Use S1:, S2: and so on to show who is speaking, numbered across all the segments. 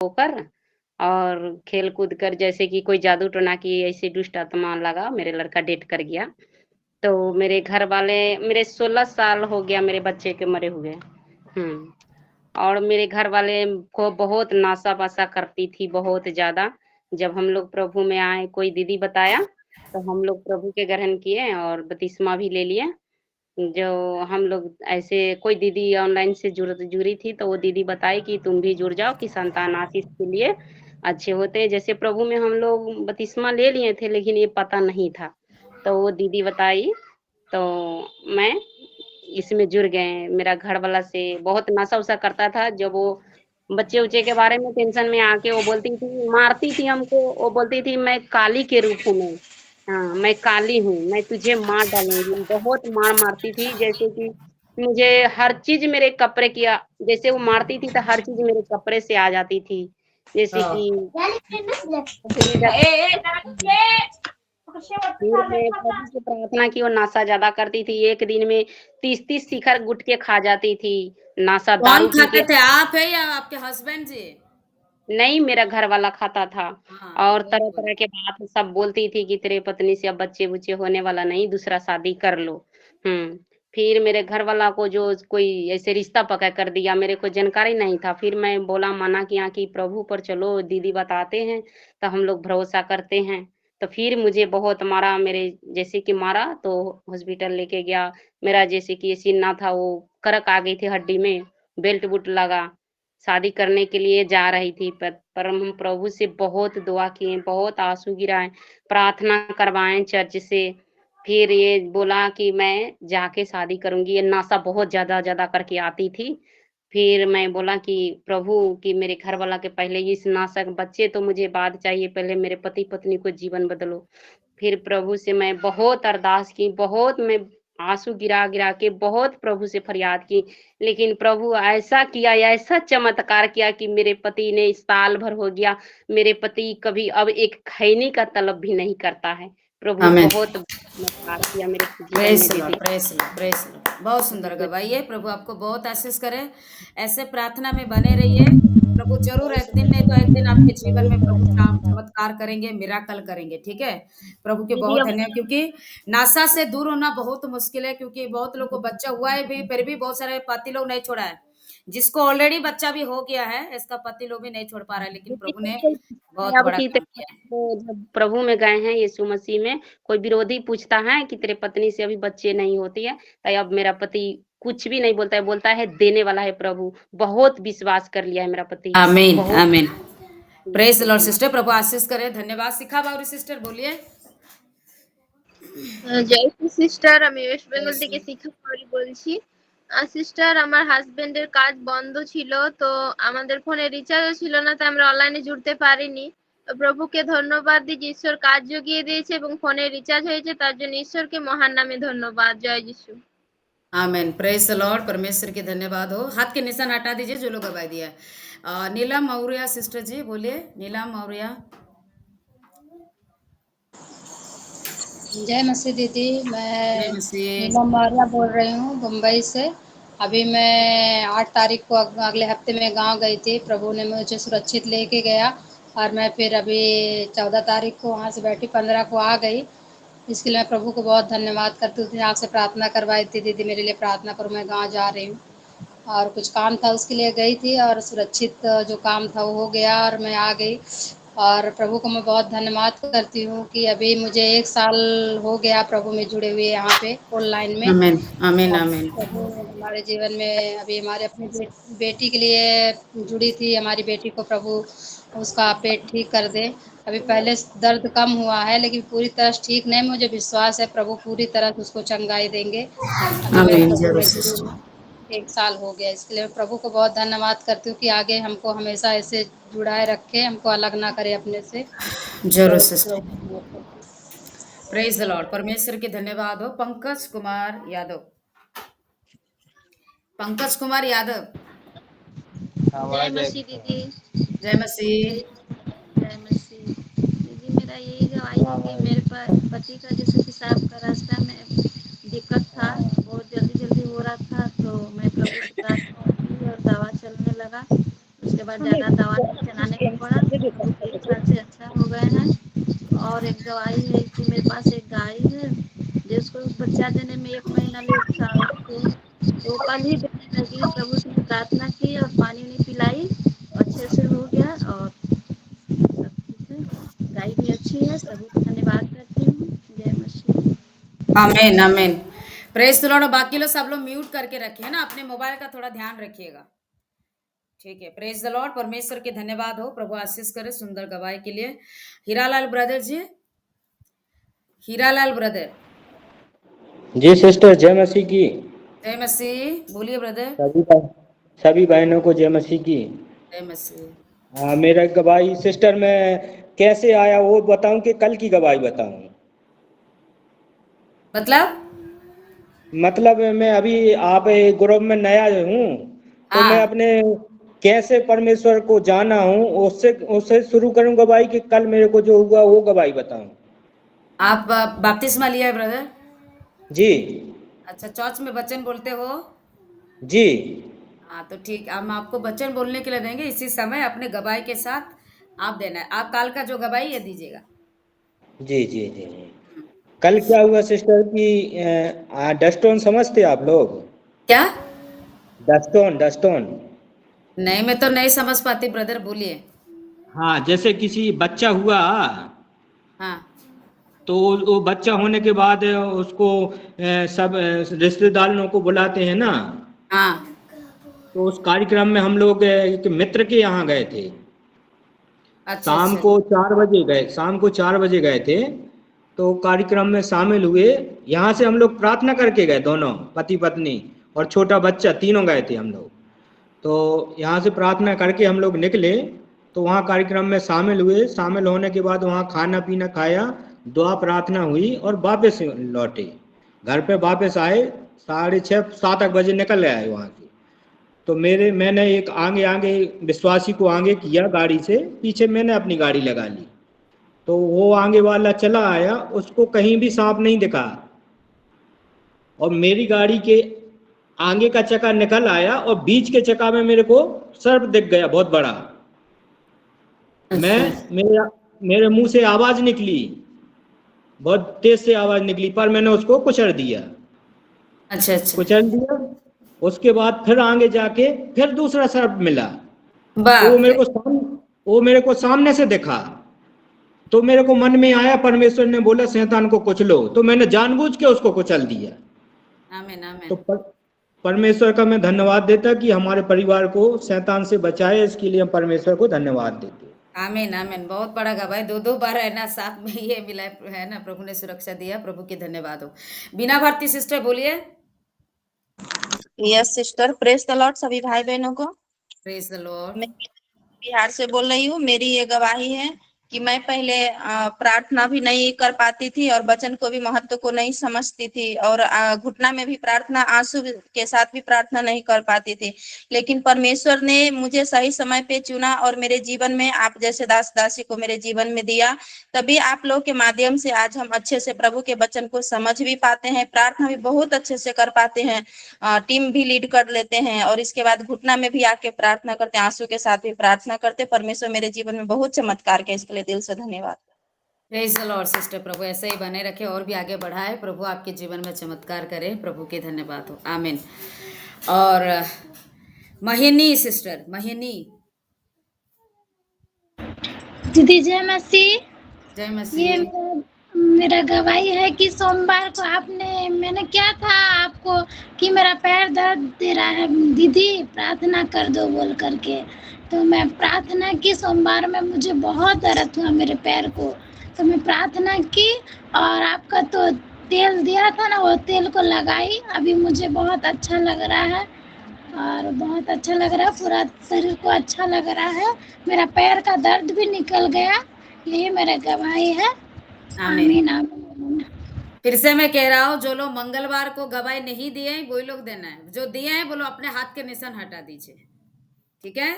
S1: होकर और खेल कूद कर जैसे कि कोई जादू टोना की ऐसी दुष्ट आत्मा लगा, मेरे लड़का डेथ कर गया। तो मेरे घर वाले मेरे 16 साल हो गया मेरे बच्चे के मरे हुए। हुँ। और मेरे घर वाले को बहुत नासा-पासा करती थी बहुत ज़्यादा। जब हम लोग प्रभु में आए, कोई दीदी बताया, तो हम लोग प्रभु के ग्रहण किए और बपतिस्मा भी ले लिए। जो हम लोग ऐसे कोई दीदी ऑनलाइन से जुड़ी थी, तो वो दीदी बताई कि तुम भी जुड़ जाओ कि संतान आशीष के लिए अच्छे होते हैं। जैसे प्रभु में हम लोग बपतिस्मा ले लिए थे, लेकिन ये पता नहीं था। तो वो दीदी बताई, तो मैं इसमें जुड़ गए। मेरा घर वाला से बहुत नशा-वशा करता था, जब वो बच्चे-वच्चे के बारे में टेंशन में आके वो बोलती थी मारती थी हमको, वो बोलती थी मैं काली के रूप हूँ मैं। हाँ, मैं काली हूँ, मैं तुझे मार डालूँगी। बहुत मार मारती थी जैसे कि मुझे हर चीज़ मेरे कपड़े की जैसे वो मारती थी तो हर चीज़ मेरे कपड़े से आ जाती थी। जैसे कि फिर मैं प्रभु से प्रार्थना की और नशा ज़्यादा करती थी। एक दिन में 30-30 शिखर गुटखे खा जाती थी। नशा
S2: कौन
S1: दारू पी
S2: खाते
S1: के
S2: थे, आप है या आपके हस्बैंड जी?
S1: नहीं, मेरा घर वाला खाता था
S2: हाँ,
S1: और
S2: वही बोल
S1: तरह-तरह के बात सब बोलती थी कि तेरे पत्नी से अब बच्चे-बुच्चे होने वाला नहीं, दूसरा शादी कर लो। हुँ, फिर मेरे घर वाला को जो कोई ऐसे रिश्ता पक्का कर दिया, मेरे को जानकारी नहीं था। फिर मैं बोला मना किया कि प्रभु पर चलो, दीदी बताते हैं, तो हम लोग भरोसा करते हैं। तो फिर मुझे बहुत मारा, मेरे जैसे कि मारा तो हॉस्पिटल लेके गया। मेरा जैसे कि सीना था वो करक आ गई थी हड्डी में, बेल्ट-वुल्ट लगा। शादी करने के लिए जा रही थी पर हम प्रभु से बहुत दुआ किए, बहुत आँसू गिराए, प्रार्थना करवाएँ चर्च से। फिर ये बोला कि मैं जाके शादी करूँगी, ये नशा बहुत ज़्यादा करके आती थी। फिर मैं बोला कि प्रभु कि मेरे घर वाला के पहले इस नशा बच्चे तो मुझे बाद चाहिए, पहले मेरे पति-पत्नी को जीवन बदलो। फिर प्रभु से मैं बहुत अरदास की, बहुत मैं आँसू गिरा-गिरा के बहुत प्रभु से फरियाद की। लेकिन प्रभु ऐसा किया, ऐसा चमत्कार किया कि मेरे पति ने साल भर हो गया, मेरे पति कभी अब एक खैनी का तलब भी नहीं करता है। प्रभु
S2: आमीन।
S1: बहुत चमत्कार किया मेरे जीवन
S2: प्रेज़
S1: में
S2: द लॉर्ड,
S1: दीदी।
S2: Praise the Lord, praise the Lord. बहुत सुंदर गवाइए, प्रभु आपको बहुत आशीष करे। ऐसे प्रार्थना में बने रहिए। प्रभु ज़रूर एक दिन नहीं तो एक दिन आपके जीवन में प्रभु चमत्कार करेंगे, मिराकल करेंगे, ठीक है? प्रभु के
S1: दीदी
S2: बहुत
S1: अब
S2: धन्यवाद क्योंकि नासा से दूर होना बहुत मुश्किल है क्योंकि बहुत लोग को बच्चा हुआ है भी, फिर भी बहुत सारे पति लोग नहीं छोड़ा है। जिसको ऑलरेडी बच्चा भी हो गया है, इसका पति लोग भी नहीं छोड़ पा रहा है, लेकिन
S1: दीदी
S2: प्रभु ने
S1: ऐसे ही
S2: बहुत
S1: अब
S2: बड़ा
S1: की
S2: काम किया है।
S1: वो जब प्रभु में गए हैं यीशु मसीह में, कोई विरोधी पूछता है कि तेरे पत्नी से अभी बच्चे नहीं होती है, तो अब मेरा पति कुछ भी नहीं बोलता है देने वाला है प्रभु। बहुत विश्वास कर लिया है मेरा पति,
S2: आमीन,
S1: बहुत
S2: आमीन। प्रेज़ द
S1: बहुत
S2: लॉर्ड
S1: धन्यवाद।
S2: सिस्टर, प्रभु आशीष करे। धन्यवाद। शिखा बावरी सिस्टर बोलिए।
S3: জয়শ্রী সিস্টার, আমি ওয়েস্ট বেঙ্গল
S2: जय
S3: থেকে
S2: श्री
S3: শিখা পাওয়ারি বলছি। সিস্টার, আমার হাজবেন্ডের কাজ বন্ধ ছিল, তো আমাদের ফোনে রিচার্জও ছিল না, তাই আমরা অনলাইনে জুড়তে পারিনি। তো প্রভুকে ধন্যবাদ দিই যে ঈশ্বর কাজ জুগিয়ে দিয়েছে এবং ফোনে রিচার্জ হয়েছে, তার জন্য ঈশ্বরকে মহান নামে ধন্যবাদ। জয় যিশু।
S2: आमीन। प्रेज़ द लॉर्ड, परमेश्वर की धन्यवाद हो। हाथ के निशान हटा दीजिए जो लोग गवाही दिया है। नीलम मौर्य सिस्टर जी बोलिए। नीलम मौर्य।
S4: जय मसीह दीदी,
S2: जय
S4: मैं
S2: मसीह।
S4: नीलम मौर्य बोल रही हूँ मुंबई से। अभी मैं 8 तारीख को अगले हफ्ते में गांव गई थी। प्रभु ने मुझे सुरक्षित लेके गया और मैं फिर अभी 14 तारीख को वहाँ से बैठी, 15 को आ गई। इसके लिए मैं प्रभु को बहुत धन्यवाद करती हूँ। आपसे प्रार्थना करवाई थी दीदी, मेरे लिए प्रार्थना करो, मैं गाँव जा रही हूँ और कुछ काम था उसके लिए गई थी और सुरक्षित जो काम था वो हो गया और मैं आ गई। और प्रभु को मैं बहुत धन्यवाद करती हूँ कि अभी मुझे 1 साल हो गया प्रभु में जुड़े हुए यहाँ पे ऑनलाइन में।
S2: आमीन, आमीन,
S4: और
S2: आमीन।
S4: प्रभु हमारे जीवन में अभी हमारे अपनी बेटी के लिए जुड़ी थी। हमारी बेटी को प्रभु उसका पेट ठीक कर दे। अभी पहले दर्द कम हुआ है लेकिन पूरी तरह से ठीक नहीं। मुझे विश्वास है प्रभु पूरी तरह से उसको चंगाई देंगे। अभी मैं
S2: आमीन,
S4: प्रभु
S2: जरूर
S4: में जुड़ी
S2: सिस्टर।
S4: हूँ, 1 साल हो गया। इसके लिए मैं प्रभु को बहुत धन्यवाद करती हूँ कि आगे हमको हमेशा ऐसे जुड़ाए रखे, हमको अलग ना करे अपने से।
S2: जरूर
S4: बहुत
S2: sister.
S4: Prabhu.
S2: Praise the Lord, परमेश्वर की धन्यवाद हो। पंकज कुमार यादव। पंकज कुमार यादव।
S3: जय मसीह दीदी।
S2: जय मसीह।
S3: जय मसीह दीदी, मेरा यही गवाही है कि मेरे पति का जैसे पेशाब का रास्ता में दिक्कत था, बहुत जल्दी हो रहा था, तो मैं प्रभु से प्रार्थना की और दवा चलने लगा। उसके बाद ज्यादा दवा नहीं चलाने को पड़ा, प्रभु की कृपा से अच्छा हो गए हैं। और एक गवाही है कि मेरे पास एक गाय है जिसको बच्चा देने में 1 महीना लेट था, वो कल ही देने लगी। प्रभु से मैं प्रार्थना की और पानी नहीं पिलाई, अच्छे से हो गया और सब ठीक है। गाय भी अच्छी है, सभी को धन्यवाद करती हूँ। जय मसीह।
S2: आमीन आमीन। Praise the Lord. और बाकी लोग सब लोग म्यूट करके रखे है ना, अपने मोबाइल का थोड़ा ध्यान रखिएगा, ठीक है। Praise the Lord. परमेश्वर के धन्यवाद हो, प्रभु आशीष करे सुंदर गवाही के लिए। हीरालाल ब्रदर जी, हीरालाल ब्रदर।
S5: जी सिस्टर, जय मसीह की।
S2: जय मसीह, बोलिए ब्रदर।
S5: सभी बहनों को जय मसीह की।
S2: जय मसीह।
S5: मेरा गवाही सिस्टर, मैं कैसे आया वो बताऊं कि कल की गवाही बताऊं? मतलब मैं अभी आप ग्रुप में नया हूँ, तो मैं अपने कैसे परमेश्वर को जाना हूँ उससे उससे शुरू करूँ गवाही, कि कल मेरे को जो हुआ वो गवाही बताऊं?
S2: आप बपतिस्मा लिया है ब्रदर?
S5: जी।
S2: अच्छा, चर्च में वचन बोलते हो?
S5: जी।
S2: हाँ तो ठीक, हम आपको वचन बोलने के लिए देंगे इसी समय, अपने गवाही के साथ आप देना है। आप काल का जो गवाही है दीजिएगा।
S5: जी जी जी जी। कल क्या हुआ सिस्टर कि डस्टोन समझते आप लोग?
S2: क्या?
S5: डस्टोन।
S2: नहीं, मैं तो नहीं समझ पाती ब्रदर, बोलिए।
S5: हाँ, जैसे किसी बच्चा हुआ,
S2: हाँ
S5: तो वो बच्चा होने के बाद उसको सब रिश्तेदारों को बुलाते हैं ना।
S2: हाँ।
S5: तो उस कार्यक्रम में हम लोग एक मित्र के यहाँ गए थे।
S2: अच्छा अच्छा।
S5: शाम को 4 बजे गए थे। तो कार्यक्रम में शामिल हुए। यहाँ से हम लोग प्रार्थना करके गए, दोनों पति पत्नी और छोटा बच्चा, तीनों गए थे हम लोग। तो यहाँ से प्रार्थना करके हम लोग निकले, तो वहाँ कार्यक्रम में शामिल हुए। शामिल होने के बाद वहाँ खाना पीना खाया, दुआ प्रार्थना हुई और वापस लौटे। घर पे वापस आए 6:30-7 बजे निकल आए वहाँ से। तो मैंने एक आगे विश्वासी को आगे किया गाड़ी से, पीछे मैंने अपनी गाड़ी लगा ली। तो वो आगे वाला चला आया, उसको कहीं भी सांप नहीं दिखा, और मेरी गाड़ी के आगे का चक्का निकल आया और बीच के चक्का में मेरे को सर्प दिख गया बहुत बड़ा। मेरे मुंह से आवाज निकली, बहुत तेज से आवाज निकली, पर मैंने उसको कुचल दिया।
S2: अच्छा अच्छा।
S5: कुचल दिया। उसके बाद फिर आगे जाके फिर दूसरा सर्प मिला। तो
S2: बाप रे।
S5: वो मेरे को सामने से दिखा। तो मेरे को मन में आया, परमेश्वर ने बोला शैतान को कुचलो, तो मैंने जानबूझ के उसको कुचल दिया।
S2: आमीन आमीन।
S5: तो परमेश्वर का मैं धन्यवाद देता कि हमारे परिवार को शैतान से बचाए, इसके लिए हम परमेश्वर को धन्यवाद देते।
S2: आमीन आमीन। बहुत बड़ा गवाही, दो बार है ना साथ में ये मिला है ना, प्रभु ने सुरक्षा दिया, प्रभु की धन्यवाद हो। बीना भारती सिस्टर बोलिए।
S6: Yes sister, praise the Lord सभी भाई बहनों को।
S2: Praise the Lord.
S6: मैं बिहार से बोल रही हूँ। मेरी ये गवाही है कि मैं पहले प्रार्थना भी नहीं कर पाती थी और वचन को भी महत्व को नहीं समझती थी, और घुटना में भी प्रार्थना, आंसू के साथ भी प्रार्थना नहीं कर पाती थी। लेकिन परमेश्वर ने मुझे सही समय पे चुना और मेरे जीवन में आप जैसे दास दासी को मेरे जीवन में दिया। तभी आप लोग के माध्यम से आज हम अच्छे से प्रभु के वचन को समझ भी पाते हैं, प्रार्थना भी बहुत अच्छे से कर पाते हैं, टीम भी लीड कर लेते हैं, और इसके बाद घुटना में भी आके प्रार्थना करते हैं, आंसू के साथ भी प्रार्थना करते। परमेश्वर मेरे जीवन में बहुत चमत्कार के, इसके लिए दिल से धन्यवाद।
S2: प्रेज द लॉर्ड सिस्टर, प्रभु ऐसे ही बने रखे और भी आगे बढ़ाए, प्रभु आपके जीवन में चमत्कार करे, प्रभु के धन्यवाद हो। आमीन। और महिनी सिस्टर, महिनी।
S7: दीदी जय मसीह।
S2: जय
S7: ये
S2: मसीह।
S7: मेरा गवाही है कि सोमवार को मैंने क्या था आपको कि मेरा पैर दर्द दे रहा है दीदी, प्रार्थना कर दो बोल करके। तो मैं प्रार्थना की, सोमवार में मुझे बहुत दर्द हुआ मेरे पैर को, तो मैं प्रार्थना की और आपका तो तेल दिया था ना, वो तेल को लगाई। अभी मुझे बहुत अच्छा लग रहा है और बहुत अच्छा लग रहा है, पूरा शरीर को अच्छा लग रहा है, मेरा पैर का दर्द भी निकल गया। यही मेरा गवाही है। आमीन आमीन।
S2: फिर से मैं कह रहा हूँ, जो लोग मंगलवार को गवाही नहीं दिए हैं वही लोग देना है, जो दिए हैं वो लोग अपने हाथ के निशान हटा दीजिए, ठीक है।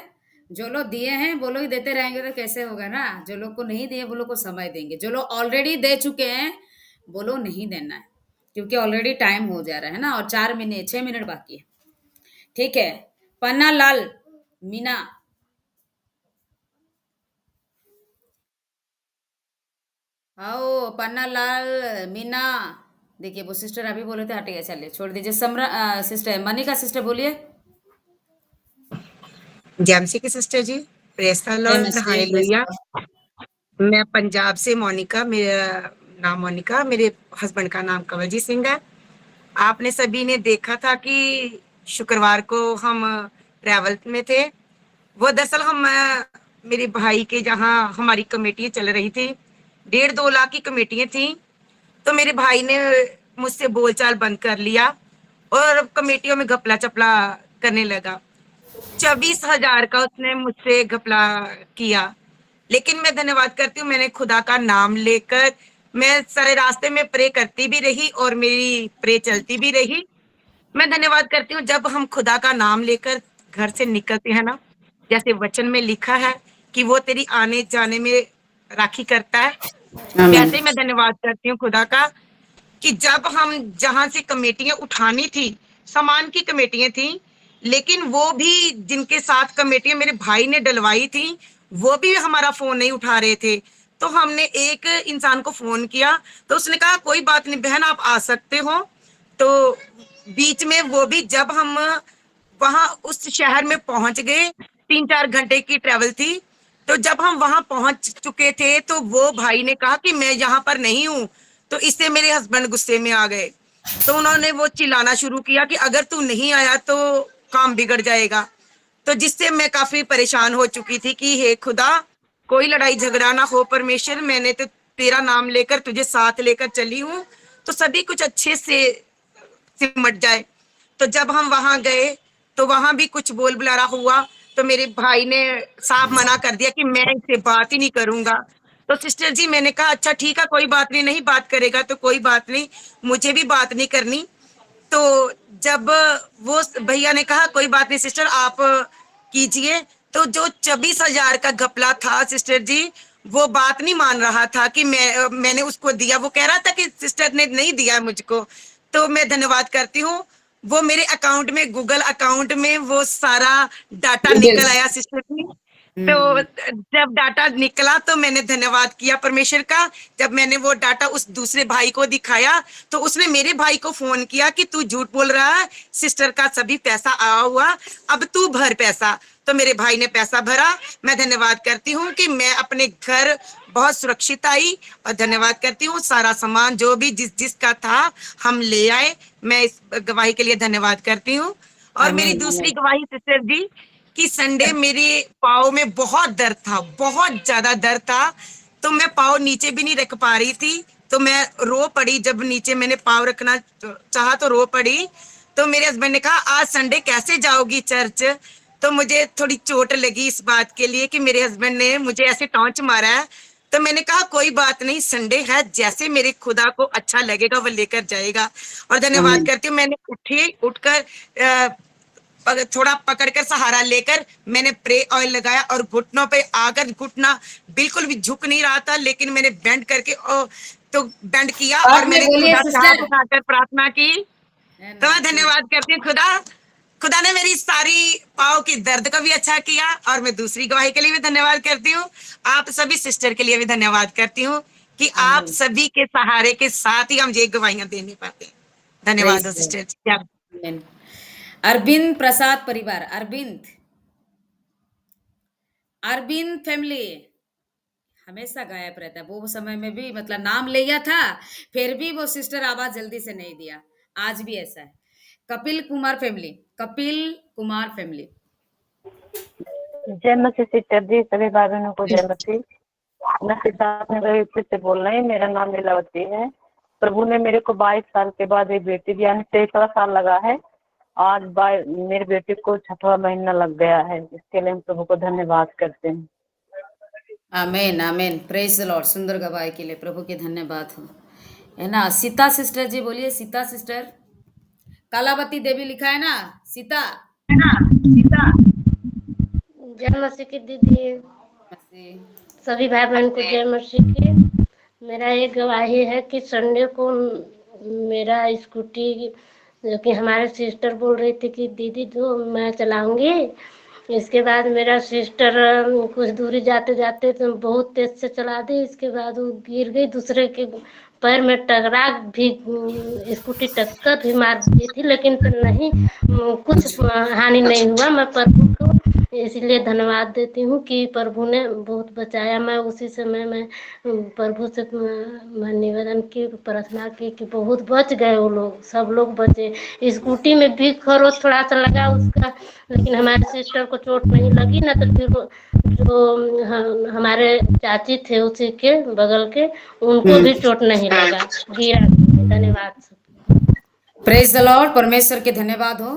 S2: जो लोग दिए हैं वो लोग देते रहेंगे तो कैसे होगा ना। जो लोग को नहीं दिए वो लोग को समय देंगे, जो लोग ऑलरेडी दे चुके हैं वो लोग नहीं देना है, क्योंकि ऑलरेडी टाइम हो जा रहा है ना, और 6 मिनट बाकी है, ठीक है। पन्ना लाल मीना। आओ पन्ना लाल मीना, देखिए वो सिस्टर अभी बोले थे, हटिए, चलिए छोड़ दीजिए। सिस्टर मनिका सिस्टर बोलिए।
S8: जैमसी की सिस्टर जी, प्रेज द
S2: जय
S8: लॉर्ड,
S2: मसीह, प्रेज
S8: हालेलुया।
S2: गॉड।
S8: मैं पंजाब से मोनिका, मेरा नाम मोनिका, मेरे हस्बैंड का नाम कंवलजीत सिंह है। आपने सभी ने देखा था कि शुक्रवार को हम ट्रैवल में थे। वो दरअसल हम मेरे भाई के जहाँ हमारी कमेटियाँ चल रही थी, 1.5-2 लाख की कमेटियाँ थी। तो मेरे भाई ने मुझसे बोलचाल बंद कर लिया और कमेटियों में घपला चपला करने लगा। 24,000 का उसने मुझसे घपला किया। लेकिन मैं धन्यवाद करती हूँ, मैंने खुदा का नाम लेकर मैं सारे रास्ते में प्रे करती भी रही और मेरी प्रे चलती भी रही। मैं धन्यवाद करती हूँ, जब हम खुदा का नाम लेकर घर से निकलते हैं ना, जैसे वचन में लिखा है कि वो तेरी आने जाने में राखी करता है,
S2: आमीन।
S8: वैसे ही मैं धन्यवाद करती हूँ खुदा का कि जब हम जहां से कमेटियां उठानी थी, सामान की कमेटियां थी, लेकिन वो भी जिनके साथ कमेटियां मेरे भाई ने डलवाई थी, वो भी हमारा फोन नहीं उठा रहे थे। तो हमने एक इंसान को फोन किया, तो उसने कहा कोई बात नहीं बहन, आप आ सकते हो। तो बीच में वो भी, जब हम वहां उस शहर में पहुंच गए, 3-4 घंटे की ट्रेवल थी, तो जब हम वहां पहुंच चुके थे तो वो भाई ने कहा कि मैं यहाँ पर नहीं हूँ। तो इससे मेरे हस्बैंड गुस्से में आ गए, तो उन्होंने वो चिल्लाना शुरू किया कि अगर तू नहीं आया तो काम बिगड़ जाएगा। तो जिससे मैं काफी परेशान हो चुकी थी कि हे खुदा, कोई लड़ाई झगड़ा ना हो परमेश्वर, मैंने तो तेरा नाम लेकर तुझे साथ लेकर चली हूँ, तो सभी कुछ अच्छे से सिमट जाए। तो जब हम वहां गए तो वहां भी कुछ बोल बुलारा हुआ, तो मेरे भाई ने साफ मना कर दिया कि मैं इससे बात ही नहीं करूंगा। तो सिस्टर जी मैंने कहा अच्छा ठीक है, कोई बात नहीं, नहीं बात करेगा तो कोई बात नहीं, मुझे भी बात नहीं करनी। तो जब वो भैया ने कहा कोई बात नहीं सिस्टर आप कीजिए, तो जो 24,000 का घपला था सिस्टर जी, वो बात नहीं मान रहा था कि मैंने उसको दिया। वो कह रहा था कि सिस्टर ने नहीं दिया मुझको। तो मैं धन्यवाद करती हूँ, वो मेरे अकाउंट में, गूगल अकाउंट में वो सारा डाटा निकल आया सिस्टर जी। तो जब डाटा निकला तो मैंने धन्यवाद किया परमेश्वर का। जब मैंने वो डाटा उस दूसरे भाई को दिखाया तो उसने मेरे भाई को फोन किया कि तू झूठ बोल रहा है, सिस्टर का सभी पैसा आया हुआ, अब तू भर पैसा। तो मेरे भाई ने पैसा भरा। मैं धन्यवाद करती हूँ कि मैं अपने घर बहुत सुरक्षित आई, और धन्यवाद करती हूँ सारा सामान जो भी जिसका था हम ले आए। मैं इस गवाही के लिए धन्यवाद करती हूँ। और मेरी
S2: आमीन,
S8: दूसरी
S2: आमीन।
S8: गवाही सिस्टर जी कि संडे मेरे पाँव में बहुत दर्द था, बहुत ज्यादा दर्द था, तो मैं पाँव नीचे भी नहीं रख पा रही थी। तो मैं रो पड़ी, जब नीचे मैंने पाँव रखना चाहा तो रो पड़ी। तो मेरे हस्बैंड ने कहा आज संडे कैसे जाओगी चर्च। तो मुझे थोड़ी चोट लगी इस बात के लिए कि मेरे हस्बैंड ने मुझे ऐसे टॉन्च मारा है। तो मैंने कहा कोई बात नहीं, संडे है, जैसे मेरे खुदा को अच्छा लगेगा वो लेकर जाएगा। और धन्यवाद
S2: आमीन।
S8: करती हूँ, मैंने उठकर थोड़ा पकड़कर सहारा लेकर मैंने प्रे ऑयल लगाया और घुटनों पे आकर, घुटना बिल्कुल भी झुक नहीं रहा था, लेकिन मैंने बेंड करके तो बेंड किया और
S2: साथ में
S8: मैंने
S2: बोलिए
S8: खुदा से हाथ
S2: सिस्टर।
S8: उठाकर प्रार्थना की।
S2: है
S8: तो
S2: ना,
S8: मैं धन्यवाद करती हूँ खुदा, खुदा ने मेरी सारी पाँव की दर्द को भी अच्छा किया। और मैं दूसरी गवाही के लिए भी धन्यवाद करती हूँ, आप सभी सिस्टर के लिए भी धन्यवाद करती हूँ कि आप
S2: आमीन।
S8: सभी के सहारे के साथ ही हम ये गवाहियां देने पाते हैं। धन्यवाद
S2: प्रेज
S8: हो
S2: गॉड।
S8: सिस्टर जी।
S2: आमीन। अरविंद प्रसाद परिवार, अरविंद, अरविंद फैमिली हमेशा गायब रहता है। वो समय में भी मतलब नाम लिया था, फिर भी वो सिस्टर आवाज जल्दी से नहीं दिया। आज भी ऐसा है। Kapil Kumar family, Kapil Kumar family.
S9: जय मसीह सिस्टर जी, सभी भाई बहनों को जय मसीह। मैं सिद्धार्थ नगर फिर से बोल रही हूँ, मेरा नाम लीलावती है। प्रभु ने मेरे को 22 साल के बाद एक बेटी दिया है, 23वां साल लगा है। आज मेरे बेटे को 6वां महीना लग गया है, इसके लिए हम प्रभु को धन्यवाद करते हैं।
S2: आमीन, आमीन। Praise the Lord. सुंदर गवाही के लिए प्रभु के धन्यवाद हो। है ना, सीता सिस्टर जी बोलिए, सीता सिस्टर। कालावती देवी लिखा है ना, सीता।
S10: जय मसीह की दीदी,
S2: मसीह।
S10: सभी भाई बहन को जय मसीह की। मेरा ये गवाही है कि संडे को मेरा स्कूटी, जो कि हमारे सिस्टर बोल रही थी कि दीदी जो मैं चलाऊंगी, इसके बाद मेरा सिस्टर कुछ दूरी जाते जाते तो बहुत तेज से चला दी। इसके बाद वो गिर गई, दूसरे के पैर में टकरा भी, स्कूटी टक्कर भी मार दी थी, लेकिन नहीं कुछ हानि नहीं हुआ। मैं प्रभु को इसलिए धन्यवाद देती हूँ कि प्रभु ने बहुत बचाया। मैं उसी समय मैं प्रभु से मैं निवेदन की, प्रार्थना की कि बहुत बच गए वो लोग, सब लोग बचे। स्कूटी में भी खरोच थोड़ा सा लगा उसका, लेकिन हमारे सिस्टर को चोट नहीं लगी ना। तो फिर जो हमारे चाची थे उसी के बगल के, उनको भी चोट नहीं लगा, गिरा। धन्यवाद।
S2: Praise the Lord. परमेश्वर के धन्यवाद हो।